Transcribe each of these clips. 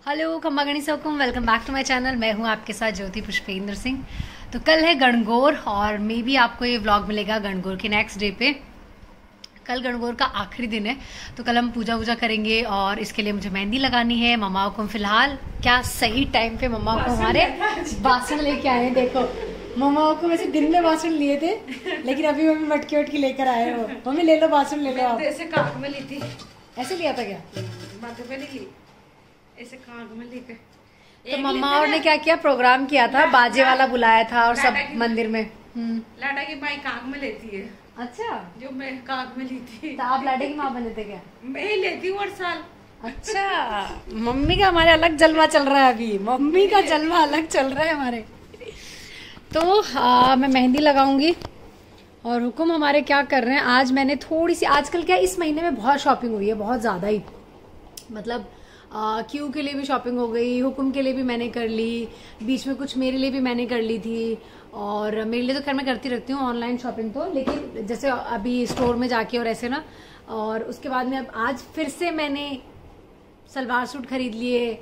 Hello खम्बा गणी सौकुम, welcome back to my channel. मैं हूं आपके साथ ज्योति पुष्पेंद्र सिंह। तो कल है गणगौर और मे भी आपको ये व्लॉग मिलेगा गणगौर के नेक्स्ट डे पे। कल गणगौर का आखिरी दिन है, तो कल हम पूजा वूजा करेंगे और इसके लिए मुझे मेहंदी लगानी है। मम्मा को फिलहाल क्या सही टाइम पे मम्मा को हमारे बासन लेके आए हैं। देखो मम्मा को वैसे दिन में बासन लिए थे, लेकिन अभी मम्मी मटकी वटकी लेकर आए हो। मम्मी ले लो बासन, ले लो आप। ऐसे काग में ली थी, ऐसे लिया था क्या? माथे पे नहीं ली, ऐसे काग में लेकर। तो मम्मा और ने क्या किया, प्रोग्राम किया था, बाजे वाला बुलाया था और सब मंदिर में। लाडा की माई काग में लेती है। अच्छा, जो मैं काग में ली थी। तो आप लाडे की माँ बने थे क्या? मैं ही लेती हूँ हर साल। अच्छा, मम्मी का हमारे अलग जलवा चल रहा है अभी। मम्मी का जलवा अलग चल रहा है हमारे। तो मैं मेहंदी लगाऊंगी और हुकुम हमारे क्या कर रहे हैं। आज मैंने थोड़ी सी, आजकल क्या इस महीने में बहुत शॉपिंग हुई है, बहुत ज्यादा ही। मतलब क्यू के लिए भी शॉपिंग हो गई, हुकुम के लिए भी मैंने कर ली, बीच में कुछ मेरे लिए भी मैंने कर ली थी। और मेरे लिए तो खैर मैं करती रहती हूँ ऑनलाइन शॉपिंग तो, लेकिन जैसे अभी स्टोर में जाके और ऐसे ना। और उसके बाद में अब आज फिर से मैंने सलवार सूट खरीद लिए।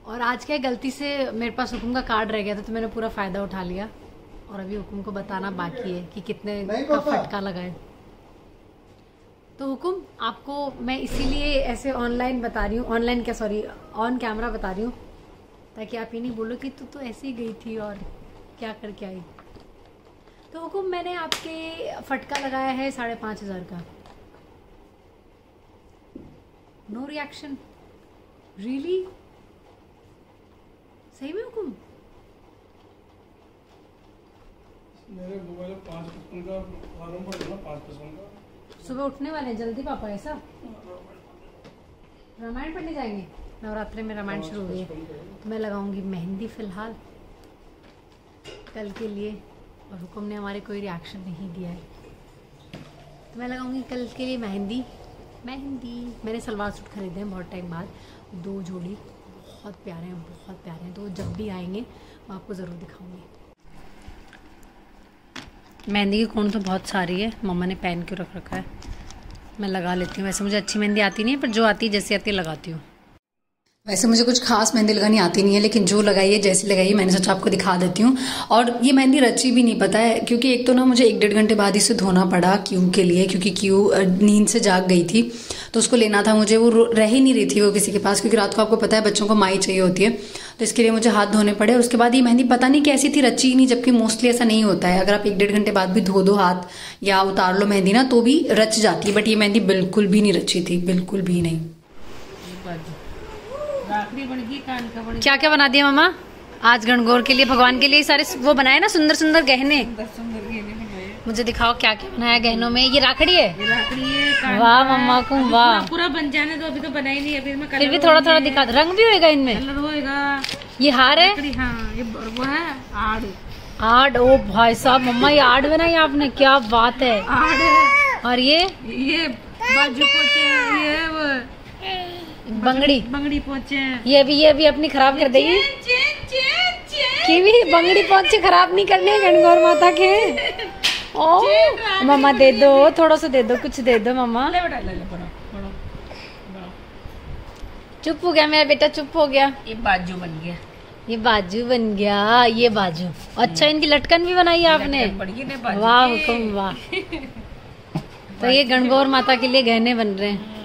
और आज क्या गलती से मेरे पास हुकुम का कार्ड रह गया था, तो मैंने पूरा फायदा उठा लिया। और अभी हुकुम को बताना बाकी है कि कितने का फटका लगाए। तो हुकुम आपको मैं इसीलिए ऐसे ऑनलाइन बता रही हूँ, ऑनलाइन क्या सॉरी ऑन कैमरा बता रही हूँ, ताकि आप ये नहीं बोलो कि तू तो ऐसे ही गई थी और क्या करके आई। तो हुकुम मैंने आपके फटका लगाया है 5,500 का। No reaction? रियली? सही में हुकुम? मेरे मोबाइल 555 का फॉर्म भर दो, 555 का। सुबह उठने वाले हैं जल्दी पापा? ऐसा रामायण पढ़ने जाएंगे? नवरात्रि में रामायण शुरू हुई है। तो मैं लगाऊंगी मेहंदी फिलहाल कल के लिए। और हुकुम ने हमारे कोई रिएक्शन नहीं दिया है, तो मैं लगाऊंगी कल के लिए मेहंदी। मैंने सलवार सूट खरीदे हैं बहुत टाइम बाद, 2 जोड़ी, बहुत प्यारे हैं, बहुत प्यारे हैं। तो जब भी आएंगे मैं आपको ज़रूर दिखाऊंगी। मेहंदी की कोण तो बहुत सारी है, मम्मा ने पहन के रख रखा है। मैं लगा लेती हूँ। वैसे मुझे अच्छी मेहंदी आती नहीं है, पर जो आती है जैसी आती है लगाती हूँ। वैसे मुझे कुछ खास मेहंदी लगानी आती नहीं है, लेकिन जो लगाई है जैसी लगाई है मैंने सोचा आपको दिखा देती हूँ। और ये मेहंदी रची भी नहीं, पता है, क्योंकि एक तो ना मुझे 1-1.5 घंटे बाद इसे धोना पड़ा क्यू के लिए, क्योंकि क्यू नींद से जाग गई थी। तो उसको लेना था मुझे, वो रह ही नहीं रही थी वो किसी के पास, क्योंकि रात को आपको पता है बच्चों को माई चाहिए होती है। तो इसके लिए मुझे हाथ धोने पड़े। और उसके बाद ये मेहंदी पता नहीं कैसी थी, रची ही नहीं, जबकि मोस्टली ऐसा नहीं होता है। अगर आप 1-1.5 घंटे बाद भी धो दो हाथ या उतार लो मेहंदी ना, तो भी रच जाती है। बट ये मेहंदी बिल्कुल भी नहीं रची थी, बिल्कुल भी नहीं। क्या क्या बना दिया मामा आज गणगौर के लिए? भगवान के लिए सारे वो बनाए ना, सुंदर सुंदर गहने। मुझे दिखाओ क्या क्या बनाया गहनों में। ये राखड़ी है? ये राखड़ी है। वाह मम्मा को, वाह। पूरा बन जाने दो, अभी तो बना ही नहीं है। अभी फिर भी थोड़ा थोड़ा दिखा दो। रंग भी होएगा इनमें? कलर होएगा। ये हार है? हाँ, ये वो है आड़। ओ भाई साहब, मम्मा ये आड़ बनाई आपने, क्या बात है। आड़ है। और ये बाजू पोचे, ये वो बंगड़ी पोचे। ये भी अपनी खराब कर देगी। कीवी बंगड़ी पोचे खराब नहीं करने गणगौर माता के। ओ मम्मा दे दो, थोड़ा सा दे दो, कुछ दे दो मम्मा। चुप हो गया मेरा बेटा, चुप हो गया। ये बाजू बन गया, ये बाजू बन गया, ये बाजू। अच्छा, इनकी लटकन भी बनाई है आपने? वाह हुकुम वाह। तो ये गणगौर माता के लिए गहने बन रहे हैं।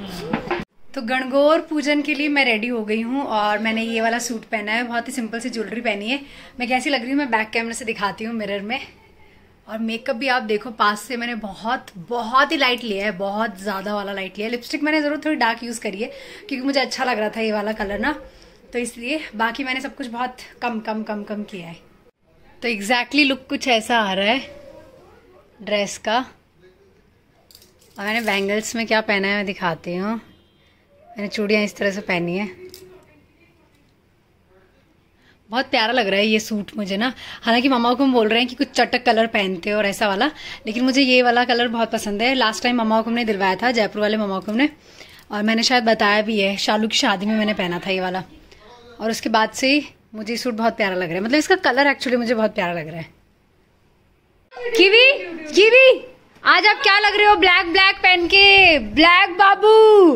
तो गणगौर पूजन के लिए मैं रेडी हो गई हूँ और मैंने ये वाला सूट पहना है, बहुत ही सिंपल सी ज्वेलरी पहनी है। मैं कैसी लग रही हूँ मैं बैक कैमरे से दिखाती हूँ मिरर में। और मेकअप भी आप देखो पास से, मैंने बहुत ही लाइट लिया है, बहुत ज़्यादा वाला लाइट लिया है। लिपस्टिक मैंने ज़रूर थोड़ी डार्क यूज़ करी है, क्योंकि मुझे अच्छा लग रहा था ये वाला कलर ना, तो इसलिए। बाकी मैंने सब कुछ बहुत कम किया है। तो एग्जैक्टली लुक कुछ ऐसा आ रहा है ड्रेस का। और मैंने बैंगल्स में क्या पहना है मैं दिखाती हूँ। मैंने चूड़ियाँ इस तरह से पहनी है, बहुत प्यारा लग रहा है ये सूट मुझे ना। हालांकि मामा को हम बोल रहे हैं कि कुछ चटक कलर पहनते हो और ऐसा वाला, लेकिन मुझे ये वाला कलर बहुत पसंद है। लास्ट टाइम मामा को हमने दिलवाया था, जयपुर वाले मामा को हमने, और मैंने शायद बताया भी है, शालू की शादी में मैंने पहना था ये वाला। और उसके बाद से मुझे ये सूट बहुत प्यारा लग रहा है, मतलब इसका कलर एक्चुअली मुझे बहुत प्यारा लग रहा है। कीवी आज आप क्या लग रहे हो ब्लैक पहन के? ब्लैक बाबू,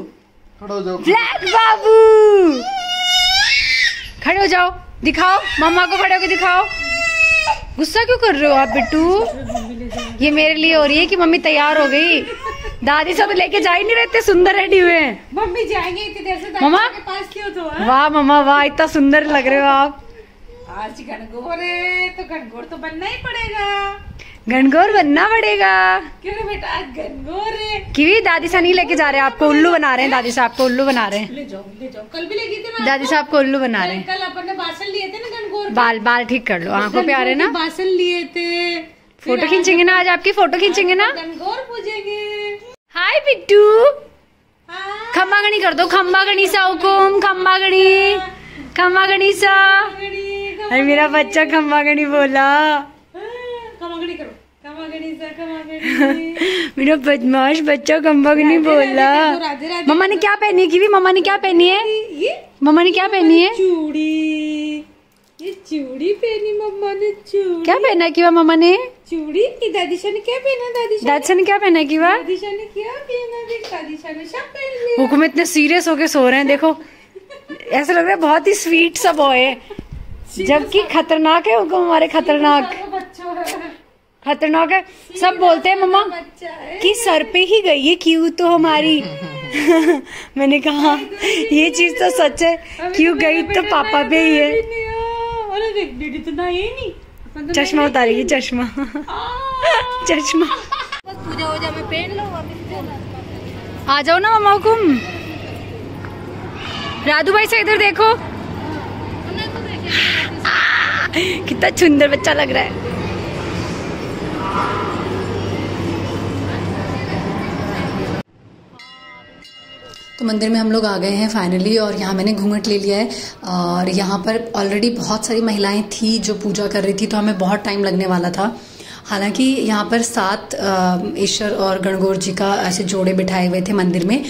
ब्लैक बाबू। जाओ, दिखाओ मम्मा को, खड़े होके दिखाओ। गुस्सा क्यों कर रहे हो आप बिट्टू? ये मेरे लिए हो रही है कि मम्मी तैयार हो गई। दादी से तो लेके जा ही नहीं रहते, सुंदर रेडी हुए हैं। मम्मी जाएंगे इतनी देर से मम्मा के पास क्यों तो? वाह मम्मा वाह, इतना सुंदर लग रहे हो आप। आज गणगौर है तो गणगौर तो बनना ही पड़ेगा। गणगौर बनना पड़ेगा। क्यों बेटा आज गणगौर है? क्यों दादी से नहीं लेके जा रहे, आपको उल्लू बना रहे हैं। दादी साहब को उल्लू बना रहे हैं। ले जाओ। कल भी लेगी थी ना दादी साहब को उल्लू बना रहे हैं। कल अपन ने बासन लिए थे ना गणगौर। बाल ठीक कर लो, आंखों पे आ रहे ना। बासन लिए थे। फोटो खींचेंगे ना आज, आपकी फोटो खींचेंगे ना। गणगौर पूजेंगे। हाय बिट्टू, खम्बा गणी कर दो। खम्बा गणी सा हुकुम, खम्बा गणी, खम्बा गणी सा। अरे मेरा बच्चा खम्बा गणी बोला। खमागणी करो, खमागणी सा, खमागणी। मेरा बदमाश बच्चा खम्बा गणी बोला। मम्मा ने क्या पहनी है कीवी? मम्मा ने क्या पहनी है? मम्मा ने क्या पहनी है? चूड़ी। ये चूड़ी पहनी मम्मा ने। चूड़ी क्या पहना है कीवा मम्मा ने? चूड़ी। दादीशा ने क्या पहना? दादीशा ने क्या पहना है कीवा? दादीशा ने क्या पहना? देख दादीशा ने सब पहन लिया। हुकुम इतने सीरियस होके सो रहे हैं, देखो ऐसा लग रहा है बहुत ही स्वीट सा बॉय है, जबकि खतरनाक है हुकुम। हमारे खतरनाक है। सब बोलते हैं मम्मा कि सर पे ही गई है क्यों तो हमारी। मैंने कहा ये चीज तो सच है, क्यों गई तो पापा पे ही है। चश्मा उतारेगी, चश्मा चश्मा। पूजा हो जाए मैं पहन लो। आ जाओ ना मम्मा हुकुम। राधू भाई से इधर देखो, कितना सुंदर बच्चा लग रहा है। तो मंदिर में हम लोग आ गए हैं फाइनली, और यहाँ मैंने घूंघट ले लिया है। और यहाँ पर ऑलरेडी बहुत सारी महिलाएं थी जो पूजा कर रही थी, तो हमें बहुत टाइम लगने वाला था। हालांकि यहाँ पर 7 ईश्वर और गणगौर जी का ऐसे जोड़े बिठाए हुए थे मंदिर में,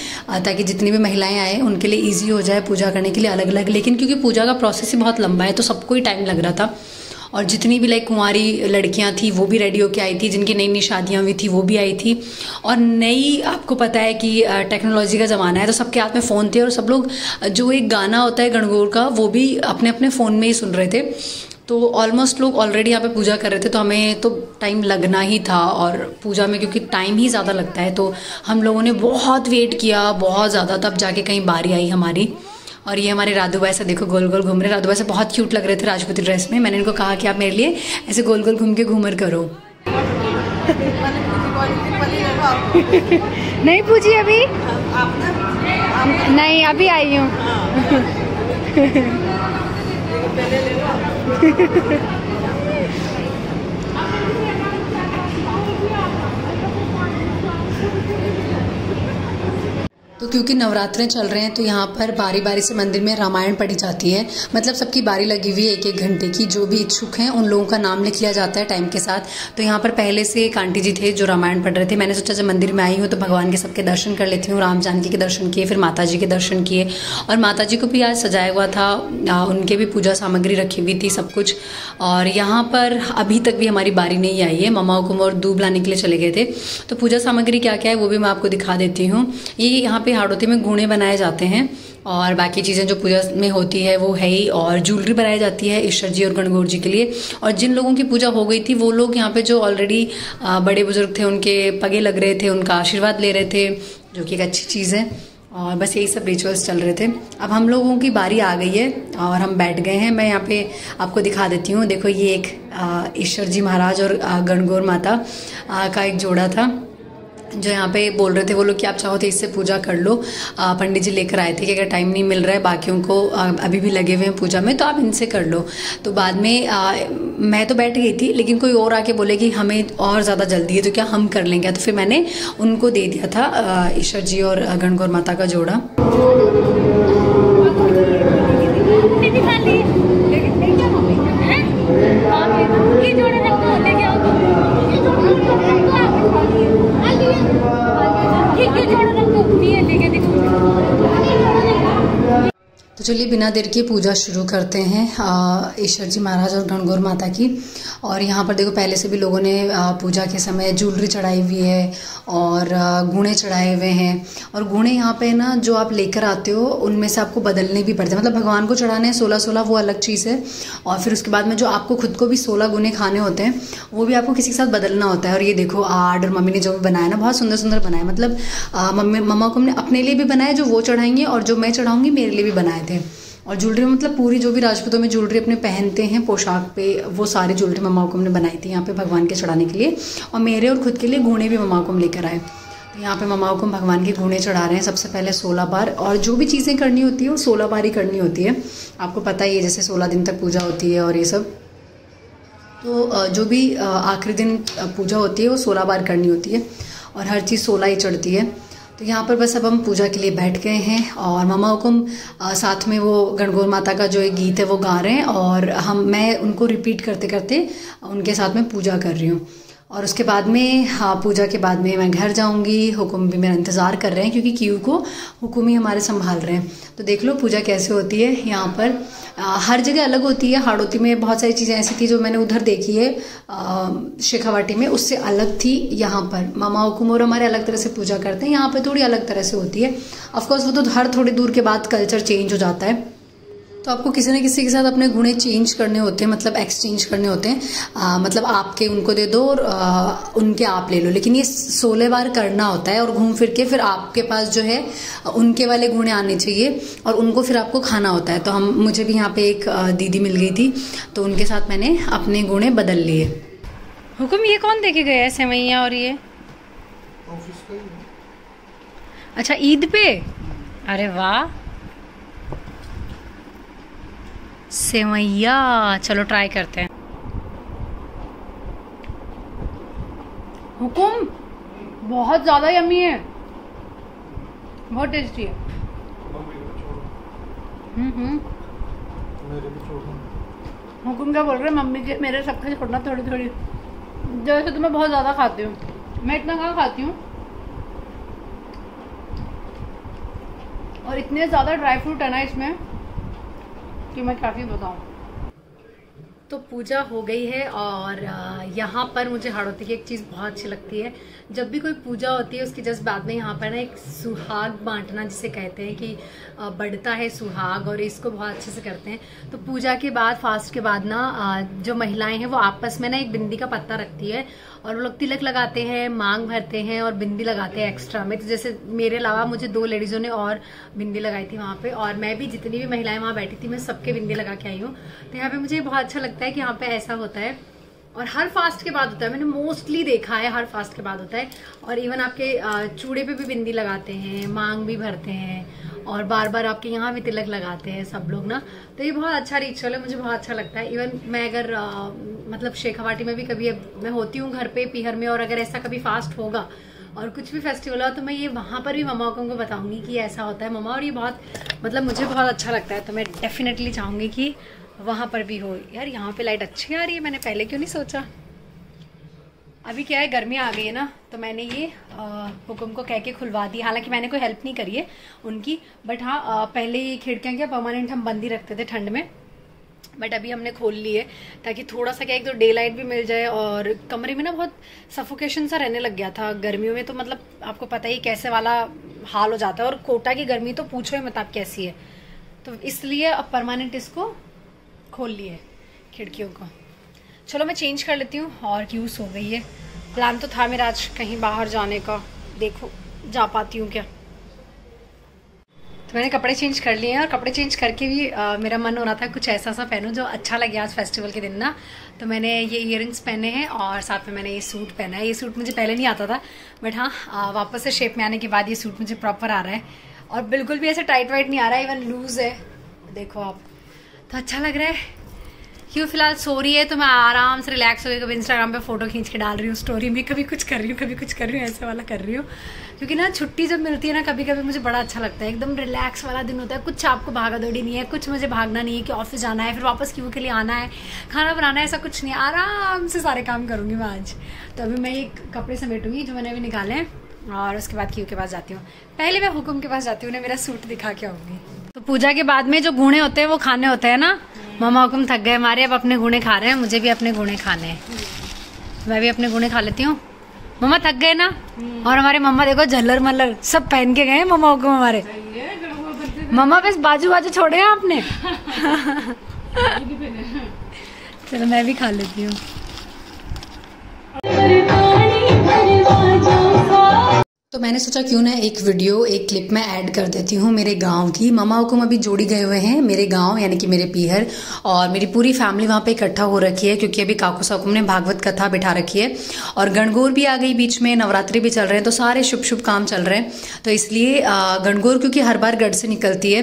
ताकि जितनी भी महिलाएं आए उनके लिए इजी हो जाए पूजा करने के लिए अलग अलग। लेकिन क्योंकि पूजा का प्रोसेस ही बहुत लंबा है तो सबको ही टाइम लग रहा था। और जितनी भी लाइक कुंवारी लड़कियां थी वो भी रेडी होके आई थी, जिनकी नई नई शादियां हुई थी वो भी आई थी। और नई, आपको पता है कि टेक्नोलॉजी का ज़माना है, तो सबके हाथ में फ़ोन थे, और सब लोग जो एक गाना होता है गणगौर का वो भी अपने अपने फ़ोन में ही सुन रहे थे। तो ऑलमोस्ट लोग ऑलरेडी यहाँ पे पूजा कर रहे थे, तो हमें तो टाइम लगना ही था। और पूजा में क्योंकि टाइम ही ज़्यादा लगता है, तो हम लोगों ने बहुत वेट किया, बहुत ज़्यादा, तब जाके कहीं बारी आई हमारी। और ये हमारे राधू भाई से देखो गोल गोल घूम रहे। राधू भाई से बहुत क्यूट लग रहे थे राजपूती ड्रेस में। मैंने इनको कहा कि आप मेरे लिए ऐसे गोल गोल घूम के घूमर करो। नहीं पूछी अभी? नहीं अभी आई हूँ। तो क्योंकि नवरात्रें चल रहे हैं तो यहाँ पर बारी बारी से मंदिर में रामायण पढ़ी जाती है। मतलब सबकी बारी लगी हुई है 1-1 घंटे की। जो भी इच्छुक हैं उन लोगों का नाम लिख लिया जाता है टाइम के साथ। तो यहाँ पर पहले से एक आंटी जी थे जो रामायण पढ़ रहे थे। मैंने सोचा जब मंदिर में आई हूँ तो भगवान के सबके दर्शन कर लेती हूँ। राम जानकी के दर्शन किए, फिर माता जी के दर्शन किए, और माता जी को भी आज सजाया हुआ था, उनके भी पूजा सामग्री रखी हुई थी सब कुछ। और यहाँ पर अभी तक भी हमारी बारी नहीं आई है। मम्मा हुकुम और दूब लाने के लिए चले गए थे। तो पूजा सामग्री क्या क्या है वो भी मैं आपको दिखा देती हूँ। ये यहाँ पे हाड़ोती में गुणे बनाए जाते हैं, और बाकी चीज़ें जो पूजा में होती है वो है ही। और ज्वेलरी बनाई जाती है ईश्वर जी और गणगौर जी के लिए। और जिन लोगों की पूजा हो गई थी वो लोग यहाँ पे जो ऑलरेडी बड़े बुजुर्ग थे उनके पगे लग रहे थे, उनका आशीर्वाद ले रहे थे, जो कि एक अच्छी चीज़ है। और बस यही सब रिचुअल्स चल रहे थे। अब हम लोगों की बारी आ गई है और हम बैठ गए हैं। मैं यहाँ पे आपको दिखा देती हूँ। देखो ये एक ईश्वर जी महाराज और गणगौर माता का एक जोड़ा था जो यहाँ पे बोल रहे थे वो लोग कि आप चाहो तो इससे पूजा कर लो। पंडित जी लेकर आए थे कि अगर टाइम नहीं मिल रहा है, बाकियों को अभी भी लगे हुए हैं पूजा में, तो आप इनसे कर लो। तो बाद में मैं तो बैठ गई थी, लेकिन कोई और आके बोले कि हमें और ज़्यादा जल्दी है तो क्या हम कर लेंगे। तो फिर मैंने उनको दे दिया था ईश्वर जी और गणगौर माता का जोड़ा। तो चलिए बिना देर के पूजा शुरू करते हैं ईश्वर जी महाराज और गणगौर माता की। और यहाँ पर देखो पहले से भी लोगों ने पूजा के समय ज्वेलरी चढ़ाई हुई है और गुणे चढ़ाए हुए हैं। और गुणे यहाँ पे ना जो आप लेकर आते हो उनमें से आपको बदलने भी पड़ते हैं, मतलब भगवान को चढ़ाने हैं 16-16 वो अलग चीज़ है। और फिर उसके बाद में जो आपको खुद को भी 16 गुणे खाने होते हैं वो भी आपको किसी के साथ बदलना होता है। और ये देखो आर्ट और मम्मी ने जो भी बनाया ना बहुत सुंदर सुंदर बनाया, मतलब मम्मा को हमने अपने लिए भी बनाया जो वो चढ़ाएंगे और जो मैं चढ़ाऊँगी मेरे लिए भी बनाए थे। और ज्वेलरी मतलब पूरी जो भी राजपूतों में ज्वेलरी अपने पहनते हैं पोशाक पे वो सारी ज्वेलरी मम्मा को हमने बनाई थी यहाँ पे भगवान के चढ़ाने के लिए। और मेरे और खुद के लिए गुणे भी मम्मा को हम लेकर आए। तो यहाँ पे मम्मा को हम भगवान के गुणे चढ़ा रहे हैं सबसे पहले 16 बार। और जो भी चीज़ें करनी होती है वो 16 बार ही करनी होती है, आपको पता ही है जैसे 16 दिन तक पूजा होती है और ये सब। तो जो भी आखिरी दिन पूजा होती है वो 16 बार करनी होती है और हर चीज़ 16 ही चढ़ती है। तो यहाँ पर बस अब हम पूजा के लिए बैठ गए हैं और मम्मा हुकुम साथ में वो गणगौर माता का जो एक गीत है वो गा रहे हैं और मैं उनको रिपीट करते करते उनके साथ में पूजा कर रही हूँ। और उसके बाद में पूजा के बाद में मैं घर जाऊंगी। हुकुम भी मेरा इंतज़ार कर रहे हैं क्योंकि क्यू को हुकुम ही हमारे संभाल रहे हैं। तो देख लो पूजा कैसे होती है यहाँ पर। हर जगह अलग होती है। हाड़ौती में बहुत सारी चीज़ें ऐसी थी जो मैंने उधर देखी है शेखावाटी में, उससे अलग थी यहाँ पर। मामा हुकुम और हमारे अलग तरह से पूजा करते हैं, यहाँ पर थोड़ी अलग तरह से होती है। ऑफकोर्स वो तो हर थोड़ी दूर के बाद कल्चर चेंज हो जाता है। तो आपको किसी न किसी के साथ अपने गुणे चेंज करने होते हैं, मतलब एक्सचेंज करने होते हैं। मतलब आपके उनको दे दो और उनके आप ले लो, लेकिन ये 16 बार करना होता है। और घूम फिर के फिर आपके पास जो है उनके वाले गुणे आने चाहिए और उनको फिर आपको खाना होता है। तो मुझे भी यहाँ पे एक दीदी मिल गई थी तो उनके साथ मैंने अपने गुणे बदल लिए। हुकुम ये कौन देके गया है सेवैया? और ये ऑफिस का ही है। अच्छा ईद पे, अरे वाह सेवैया, चलो ट्राई करते हैं। हुकुम बहुत ज़्यादा यम्मी है, बहुत टेस्टी है। मेरे भी छोड़ो। हुकुम क्या बोल रहे हैं मम्मी के मेरे सबका छोड़ना थोड़ी थोड़ी, जैसे तो मैं बहुत ज़्यादा खाती हूँ, मैं इतना कहाँ खाती हूँ। और इतने ज़्यादा ड्राई फ्रूट है ना इसमें कि मैं क्या बताऊँ। तो पूजा हो गई है और यहाँ पर मुझे हाड़ौती की एक चीज़ बहुत अच्छी लगती है। जब भी कोई पूजा होती है उसके जस्ट बाद में यहाँ पर ना एक सुहाग बांटना जिसे कहते हैं कि बढ़ता है सुहाग, और इसको बहुत अच्छे से करते हैं। तो पूजा के बाद फास्ट के बाद ना जो महिलाएं हैं वो आपस में ना एक बिंदी का पत्ता रखती है और वो लोग तिलक लगाते हैं, मांग भरते हैं और बिंदी लगाते हैं एक्स्ट्रा में। तो जैसे मेरे अलावा मुझे 2 लेडीजों ने और बिंदी लगाई थी वहाँ पे, और मैं भी जितनी भी महिलाएं वहाँ बैठी थी मैं सबके बिंदी लगा के आई हूँ। तो यहाँ पे मुझे बहुत अच्छा लगता है कि यहाँ पे ऐसा होता है और हर फास्ट के बाद होता है। मैंने मोस्टली देखा है हर फास्ट के बाद होता है। और इवन आपके चूड़े पे भी बिंदी लगाते हैं, मांग भी भरते हैं और बार बार आपके यहाँ भी तिलक लगाते हैं सब लोग ना। तो ये बहुत अच्छा रिचुअल है, मुझे बहुत अच्छा लगता है। इवन मैं अगर मतलब शेखावाटी में भी कभी मैं होती हूँ घर पे पीहर में, और अगर ऐसा कभी फास्ट होगा और कुछ भी फेस्टिवल हो तो मैं ये वहाँ पर भी मम्मा को बताऊंगी कि ऐसा होता है मम्मा। और ये बहुत मतलब मुझे बहुत अच्छा लगता है, तो मैं डेफिनेटली चाहूँगी कि वहाँ पर भी हो। यार यहाँ पे लाइट अच्छी आ रही है, मैंने पहले क्यों नहीं सोचा। अभी क्या है गर्मी आ गई है ना, तो मैंने ये हुकुम को कह के खुलवा दी। हालांकि मैंने कोई हेल्प नहीं करी है उनकी, बट हाँ पहले ये खिड़कियाँ क्या परमानेंट हम बंद ही रखते थे ठंड में, बट अभी हमने खोल ली है ताकि थोड़ा सा क्या एक तो डे लाइट भी मिल जाए। और कमरे में ना बहुत सफोकेशन सा रहने लग गया था गर्मियों में, तो मतलब आपको पता ही कैसे वाला हाल हो जाता है। और कोटा की गर्मी तो पूछो ही मत आप कैसी है, तो इसलिए अब परमानेंट इसको खोल लिए खिड़कियों को। चलो मैं चेंज कर लेती हूँ और क्यों सो गई है। प्लान तो था मेरा आज कहीं बाहर जाने का, देखो जा पाती हूँ क्या। तो मैंने कपड़े चेंज कर लिए हैं और कपड़े चेंज करके भी मेरा मन हो रहा था कुछ ऐसा सा पहनूं जो अच्छा लगे आज फेस्टिवल के दिन ना। तो मैंने ये इयररिंग्स पहने हैं और साथ में मैंने ये सूट पहना है। ये सूट मुझे पहले नहीं आता था, बट हाँ वापस से शेप में आने के बाद ये सूट मुझे प्रॉपर आ रहा है और बिल्कुल भी ऐसे टाइट वाइट नहीं आ रहा है, इवन लूज है देखो आप, तो अच्छा लग रहा है। क्यों फिलहाल सो रही है तो मैं आराम से रिलैक्स हो गई, कभी इंस्टाग्राम पे फोटो खींच के डाल रही हूँ स्टोरी में, कभी कुछ कर रही हूँ कभी कुछ कर रही हूँ, ऐसे वाला कर रही हूँ। क्योंकि ना छुट्टी जब मिलती है ना कभी कभी मुझे बड़ा अच्छा लगता है, एकदम रिलैक्स वाला दिन होता है। कुछ आपको भागा दौड़ी नहीं है, कुछ मुझे भागना नहीं है कि ऑफिस जाना है फिर वापस क्यों के लिए आना है, खाना बनाना है, ऐसा कुछ नहीं है। आराम से सारे काम करूँगी मैं आज। तो अभी मैं ये कपड़े समेटूंगी जो मैंने अभी निकाले हैं और उसके बाद क्यू के पास जाती हूँ। पहले मैं हुकुम के पास जाती हूँ, उन्हें मेरा सूट दिखा के आऊँगी। तो पूजा के बाद में जो गुणे होते हैं वो खाने होते हैं ना। मम्मा हुकुम थक गए हमारे, अब अपने गुणे खा रहे हैं। मुझे भी अपने गुणे खाने हैं, मैं भी अपने गुणे खा लेती हूँ। मम्मा थक गए ना। और हमारे मम्मा देखो झल्लर मल्लर सब पहन के गए मम्मा हुकुम हमारे। मम्मा बस बाजू बाजू छोड़े हैं आपने। चलो मैं भी खा लेती हूँ। तो मैंने सोचा क्यों ना एक क्लिप में ऐड कर देती हूँ मेरे गांव की। मम्मा हुकुम अभी जोड़ी गए हुए हैं मेरे गांव, यानी कि मेरे पीहर, और मेरी पूरी फैमिली वहाँ पे इकट्ठा हो रखी है क्योंकि अभी काकू साकुम ने भागवत कथा बिठा रखी है और गणगौर भी आ गई बीच में, नवरात्रि भी चल रहे हैं, तो सारे शुभ शुभ काम चल रहे हैं। तो इसलिए गणगौर क्योंकि हर बार गढ़ से निकलती है,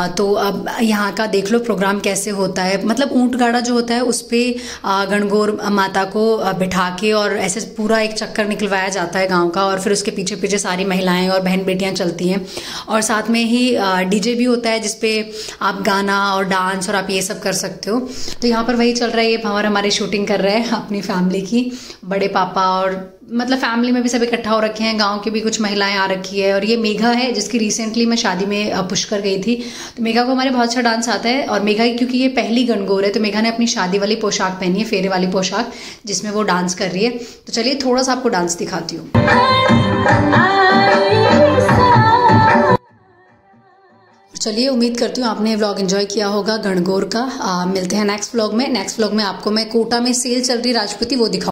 तो अब यहाँ का देख लो प्रोग्राम कैसे होता है। मतलब ऊँट गाड़ा जो होता है उस पर गणगौर माता को बिठा के और ऐसे पूरा एक चक्कर निकलवाया जाता है गाँव का, और फिर उसके पीछे पीछे सारी महिलाएं और बहन बेटियां चलती हैं। और साथ में ही डीजे भी होता है जिसपे आप गाना और डांस और आप ये सब कर सकते हो। तो यहाँ पर वही चल रहा है। ये हमारे शूटिंग कर रहे हैं अपनी फैमिली की, बड़े पापा और मतलब फैमिली में भी सब इकट्ठा हो रखे हैं, गांव की भी कुछ महिलाएं आ रखी है। और ये मेघा है जिसकी रिसेंटली मैं शादी में पुष्कर गई थी, तो मेघा को हमारे बहुत अच्छा डांस आता है। और मेघा क्योंकि ये पहली गणगौर है तो मेघा ने अपनी शादी वाली पोशाक पहनी है, फेरे वाली पोशाक, जिसमें वो डांस कर रही है। तो चलिए थोड़ा सा आपको डांस दिखाती हूँ। चलिए उम्मीद करती हूँ आपने व्लॉग एंजॉय किया होगा गणगौर का। मिलते हैं नेक्स्ट व्लॉग में। नेक्स्ट व्लॉग में आपको मैं कोटा में सेल चल रही राजपूती वो दिखाऊँ।